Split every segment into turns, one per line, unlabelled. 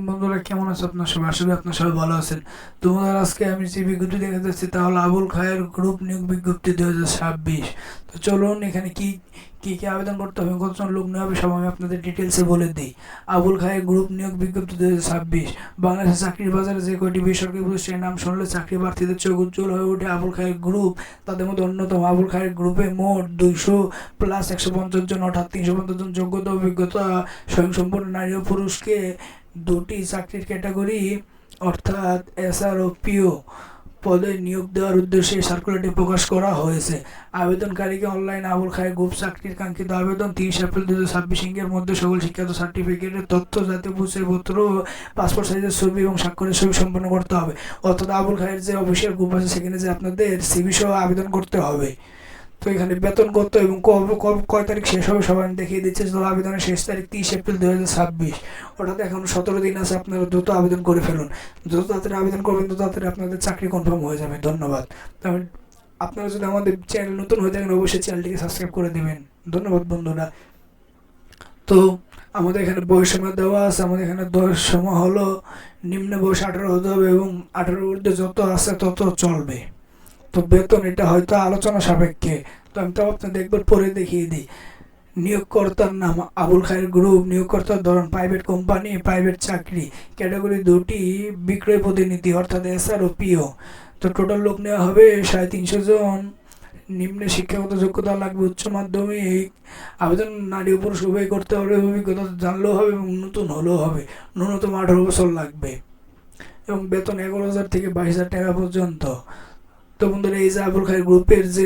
বন্ধুরা, কেমন আছো? আপনার সবাই, আশা করি আপনার সবাই ভালো আছেন। তোমাদের আজকে আমি যে বিজ্ঞপ্তি দেখা যাচ্ছি তা হলো আবুল খায়ের গ্রুপ নিয়োগ বিজ্ঞপ্তি 2026। তো চলুন এখানে কি কি কি আবেদন করতে হবে, কতজন লোক নেওয়া হবে সব আমি আপনাদের ডিটেলসে বলে দিই। আবুল খায়ের গ্রুপ নিয়োগ বিজ্ঞপ্তি 2026। বাংলাদেশের চাকরির বাজারে যে কয়টি বেসরকারি প্রতিষ্ঠানের নাম শুনলে চাকরি প্রার্থীদের চোখ উজ্জ্বল হয়ে ওঠে আবুল খায়ের গ্রুপ তাদের মধ্যে অন্যতম। আবুল খায়ের গ্রুপে মোট 200 প্লাস 150 জন, অর্থাৎ 350 জন যোগ্যতা অভিজ্ঞতা স্বয়ংসম্পূর্ণ নারী ও পুরুষকে দুটি চাকরির ক্যাটাগরি অর্থাৎ এসআর ও পিও পদে নিয়োগ দেওয়ার উদ্দেশ্যে সার্কুলারটি প্রকাশ করা হয়েছে। আবেদনকারীকে অনলাইন আবুল খায়ের গ্রুপ চাকরির কাঙ্ক্ষিত আবেদন 30 এপ্রিল 2026 এর মধ্যে সকল শিক্ষাগত সার্টিফিকেটের তথ্য, জাতীয় পরিচয়পত্র, পাসপোর্ট সাইজের ছবি এবং স্বাক্ষরের ছবি সম্পন্ন করতে হবে। অর্থাৎ আবুল খায়ের যে অফিসিয়াল গ্রুপ আছে সেখানে যে আপনাদের সিভি সহ আবেদন করতে হবে। তো এখানে বেতন কত এবং কয় তারিখ শেষ হবে সবাই আমি দেখিয়ে দিচ্ছি। তো আবেদনের শেষ তারিখ 30 এপ্রিল 2026, অর্থাৎ এখন 17 দিন আছে। আপনারা দ্রুত আবেদন করে ফেলুন। যত তাড়াতাড়ি আবেদন করবেন তত তাড়াতাড়ি আপনাদের চাকরি কনফার্ম হয়ে যাবে। ধন্যবাদ। তাহলে আপনারা যদি আমাদের চ্যানেল নতুন হয়ে থাকেন অবশ্যই চ্যানেলটিকে সাবস্ক্রাইব করে দেবেন। ধন্যবাদ বন্ধুরা। তো আমাদের এখানে বয়সসীমা দেওয়া আছে। আমাদের এখানে বয়সসীমা হলো নিম্ন বয়স 18 হতে হবে এবং 18 ঊর্ধ্বে যত আছে তত চলবে। তো বেতন এটা হয়তো আলোচনা সাপেক্ষে, তো আমি তো আপনাদের একবার পরে দেখিয়ে দিই। নিয়োগকর্তার নাম আবুল খায়ের গ্রুপ। নিয়োগকর্তার ধরন প্রাইভেট কোম্পানি, প্রাইভেট চাকরি। ক্যাটাগরি দুটি, বিক্রয় প্রতিনিধি অর্থাৎ এসআর ও পিও। তো টোটাল লোক নেওয়া হবে 350 জন। নিম্নে শিক্ষাগত যোগ্যতা লাগবে উচ্চ মাধ্যমিক। আবেদন নারী ও পুরুষ উভয় করতে হবে। অভিজ্ঞতা জানলেও হবে এবং নতুন হলেও হবে। ন্যূনতম 18 বছর লাগবে এবং বেতন 11,000 থেকে 22,000 টাকা পর্যন্ত। তো বন্ধুরা, এই যে আবুল খায়ের গ্রুপের যে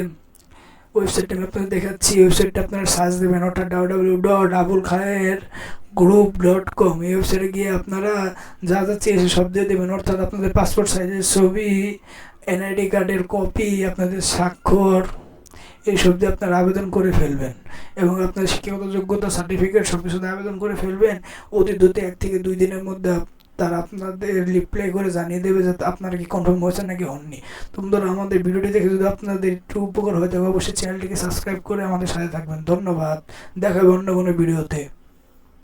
ওয়েবসাইটটা আমি আপনাদের দেখাচ্ছি, ওয়েবসাইটটা আপনারা সার্চ দেবেন, অর্থাৎ www.abulkhairgroup.com। এই ওয়েবসাইটে গিয়ে আপনারা যা যা চেয়েছে সব দিয়ে দেবেন, অর্থাৎ আপনাদের পাসপোর্ট সাইজের ছবি, এনআইডি কার্ডের কপি, আপনাদের স্বাক্ষর, এইসব দিয়ে আপনারা আবেদন করে ফেলবেন এবং আপনার শিক্ষাগত যোগ্যতা সার্টিফিকেট সব কিছু আবেদন করে ফেলবেন। অতি দ্রুত 1 থেকে 2 দিনের মধ্যে তারা আপনাদের রিপ্লাই করে জানিয়ে দেবে যে আপনারা কি কনফার্ম হয়েছে নাকি হননি। তো বন্ধুরা, আমাদের ভিডিওটি দেখে যদি আপনাদের একটু উপকার হয়ে থাকে অবশ্যই চ্যানেলটিকে সাবস্ক্রাইব করে আমাদের সাথে থাকবেন। ধন্যবাদ। দেখা হবে অন্য কোনো ভিডিওতে।